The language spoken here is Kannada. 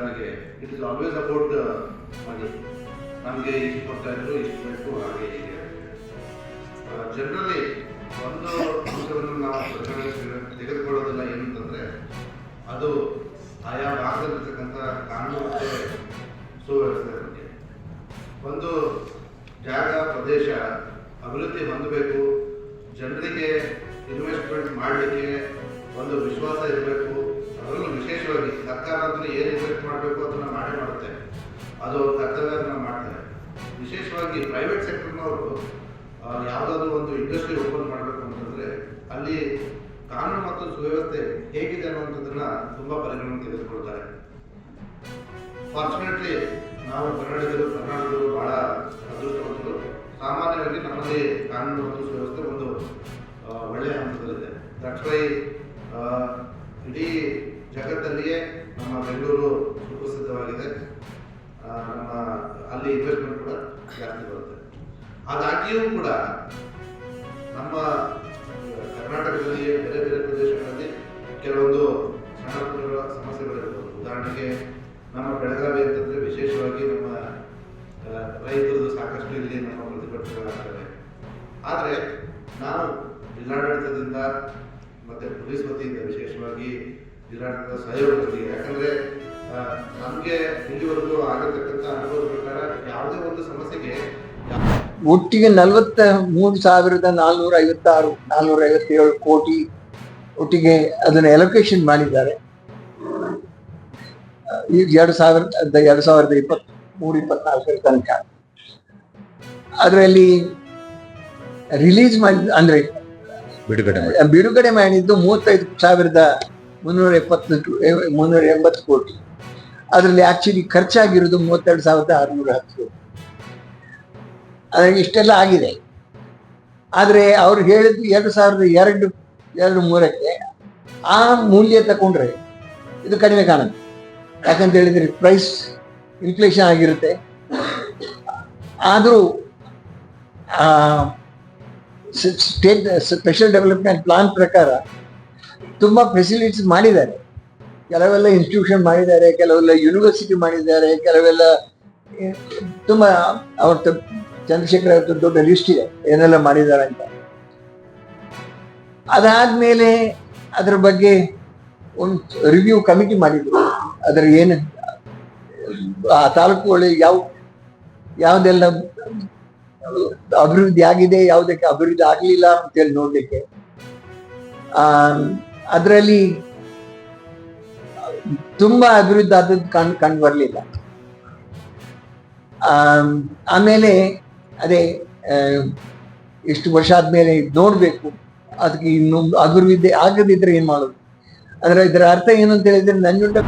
ಹೇಳಿದಾಗೆ it is always about money. ನಮಗೆ ಇಷ್ಟು ಕೊಡ್ತಾ ಇದ್ರು, ಇಷ್ಟು ಬೇಕು, ಹಾಗೆ ಹೀಗೆ. ಜನರಲಿ ಒಂದು ಅಂಶವನ್ನು ನಾವು ತೆಗೆದುಕೊಳ್ಳೋದಿಲ್ಲ ಏನಂತಂದರೆ ಅದು ಆಯಾ ಭಾಗದಲ್ಲಿರ್ತಕ್ಕಂಥ ಕಾನೂನು ಮತ್ತು ಸುವ್ಯವಸ್ಥೆ ಬಗ್ಗೆ. ಒಂದು ಜಾಗ ಪ್ರದೇಶ ಅಭಿವೃದ್ಧಿ ಹೊಂದಬೇಕು, ಜನರಿಗೆ ಇನ್ವೆಸ್ಟ್ಮೆಂಟ್ ಮಾಡಲಿಕ್ಕೆ ಒಂದು ವಿಶ್ವಾಸ ಇರಬೇಕು. ಅದರಲ್ಲೂ ವಿಶೇಷವಾಗಿ ಸರ್ಕಾರ ಅಂದರೆ ಏನು ಇನ್ವೆಸ್ಟ್ ಮಾಡಬೇಕು ಅದನ್ನು ಮಾಡೇ ಮಾಡುತ್ತೆ, ಅದು ಕರ್ತವ್ಯ ಅದನ್ನು ಮಾಡ್ತಾರೆ. ವಿಶೇಷವಾಗಿ ಪ್ರೈವೇಟ್ ಸೆಕ್ಟರ್ನವರು ಯಾವುದಾದ್ರೂ ಒಂದು ಇಂಡಸ್ಟ್ರಿ ಓಪನ್ ಮಾಡಬೇಕು ಅಂತಂದರೆ ಅಲ್ಲಿ ಕಾನೂನು ಮತ್ತು ಸುವ್ಯವಸ್ಥೆ ಹೇಗಿದೆ ಅನ್ನುವಂಥದ್ದನ್ನು ತುಂಬ ಪರಿಗಣನೆ ತೆಗೆದುಕೊಳ್ತಾರೆ. ಫಾರ್ಚುನೇಟ್ಲಿ ನಾವು ಕರ್ನಾಟಕರು ಭಾಳ ಅದೃಷ್ಟವಂತರು. ಸಾಮಾನ್ಯವಾಗಿ ನಮ್ಮಲ್ಲಿ ಕಾನೂನು ಮತ್ತು ಸುವ್ಯವಸ್ಥೆ ಒಂದು ಒಳ್ಳೆಯ ಹಂತದಲ್ಲಿದೆ. ದಟ್ಸ್ ವೈ ಇಡೀ ಜಗತ್ತಲ್ಲಿಯೇ ನಮ್ಮ ಬೆಂಗಳೂರು ಸುಪ್ರಸಿದ್ಧವಾಗಿದೆ. ನಮ್ಮ ಅಲ್ಲಿ ಇನ್ವೆಸ್ಟ್ಮೆಂಟ್ ಕೂಡ ಜಾಸ್ತಿ ಬರುತ್ತೆ. ಆದಾಗ್ಯೂ ಕೂಡ ನಮ್ಮ ಕರ್ನಾಟಕದಲ್ಲಿ ಬೇರೆ ಬೇರೆ ಪ್ರದೇಶಗಳಲ್ಲಿ ಕೆಲವೊಂದು ಸಣ್ಣ ಪುಟ್ಟ ಸಮಸ್ಯೆಗಳಿರ್ಬೋದು. ಉದಾಹರಣೆಗೆ ನಮ್ಮ ಬೆಳಗಾವಿ ಅಂತಂದರೆ ವಿಶೇಷವಾಗಿ ನಮ್ಮ ರೈತರದ್ದು ಸಾಕಷ್ಟು ಇಲ್ಲಿ ನಮ್ಮ ಪ್ರತಿಭಟನೆಗಳಾಗ್ತವೆ. ಆದರೆ ನಾವು ಜಿಲ್ಲಾಡಳಿತದಿಂದ ಮತ್ತು ಪೊಲೀಸ್ ವತಿಯಿಂದ ವಿಶೇಷವಾಗಿ ಜಿಲ್ಲಾಡಳಿತದ ಸಹಯೋಗದೊಂದಿಗೆ, ಯಾಕಂದರೆ ನಮಗೆ ಇಲ್ಲಿವರೆಗೂ ಆಗಿರ್ತಕ್ಕಂಥ ಅನುಭವದ ಪ್ರಕಾರ ಯಾವುದೇ ಒಂದು ಸಮಸ್ಯೆಗೆ ಒಟ್ಟಿಗೆ 43,457 ಕೋಟಿ ಒಟ್ಟಿಗೆ ಅದನ್ನು ಎಲೊಕೇಶನ್ ಮಾಡಿದ್ದಾರೆ. 2023-24 ತನಕ. ಅದರಲ್ಲಿ ರಿಲೀಸ್ ಮಾಡಿದ ಅಂದ್ರೆ ಬಿಡುಗಡೆ ಮಾಡಿದ್ದು 35,380 ಕೋಟಿ. ಅದರಲ್ಲಿ ಆಕ್ಚುಲಿ ಖರ್ಚಾಗಿರೋದು 32,610 ಕೋಟಿ. ಅದ್ರಾಗ ಇಷ್ಟೆಲ್ಲ ಆಗಿದೆ. ಆದರೆ ಅವ್ರು ಹೇಳಿದ್ದು 2002-2003 ಆ ಮೂಲ್ಯ ತಗೊಂಡ್ರೆ ಇದು ಕಡಿಮೆ ಕಾಣುತ್ತೆ. ಯಾಕಂತ ಹೇಳಿದ್ರೆ ಪ್ರೈಸ್ ಇನ್ಫ್ಲೇಷನ್ ಆಗಿರುತ್ತೆ. ಆದರೂ ಸ್ಟೇಟ್ ಸ್ಪೆಷಲ್ ಡೆವಲಪ್ಮೆಂಟ್ ಪ್ಲಾನ್ ಪ್ರಕಾರ ತುಂಬ ಫೆಸಿಲಿಟೀಸ್ ಮಾಡಿದ್ದಾರೆ. ಕೆಲವೆಲ್ಲ ಇನ್ಸ್ಟಿಟ್ಯೂಷನ್ ಮಾಡಿದ್ದಾರೆ, ಕೆಲವೆಲ್ಲ ಯೂನಿವರ್ಸಿಟಿ ಮಾಡಿದ್ದಾರೆ, ಕೆಲವೆಲ್ಲ ತುಂಬ ಅವ್ರ ಚಂದ್ರಶೇಖರ್ ಅವ್ರ ದೊಡ್ಡ ಲಿಸ್ಟ್ ಇದೆ ಏನೆಲ್ಲ ಮಾಡಿದ್ದಾರೆ ಅಂತ. ಅದಾದ್ಮೇಲೆ ಅದರ ಬಗ್ಗೆ ಒಂದು ರಿವ್ಯೂ ಕಮಿಟಿ ಮಾಡಿದ್ರು. ಅದರ ಏನು ಆ ತಾಲೂಕುಗಳಿಗೆ ಯಾವುದೆಲ್ಲ ಅಭಿವೃದ್ಧಿ ಆಗಿದೆ, ಯಾವುದಕ್ಕೆ ಅಭಿವೃದ್ಧಿ ಆಗಲಿಲ್ಲ ಅಂತೇಳಿ ನೋಡ್ಲಿಕ್ಕೆ. ಅದರಲ್ಲಿ ತುಂಬಾ ಅಭಿವೃದ್ಧಿ ಆದದ್ದು ಕಂಡು ಬರಲಿಲ್ಲ. ಆಮೇಲೆ ಅದೇ ಇಷ್ಟು ವರ್ಷ ಆದ್ಮೇಲೆ ನೋಡ್ಬೇಕು ಅದಕ್ಕೆ ಇನ್ನು ಅಭಿವೃದ್ಧಿ ಆಗದಿದ್ರೆ ಏನ್ ಮಾಡೋದು. ಅಂದ್ರೆ ಇದರ ಅರ್ಥ ಏನು ಅಂತ ಹೇಳಿದ್ರೆ ನಂಜುಂಡ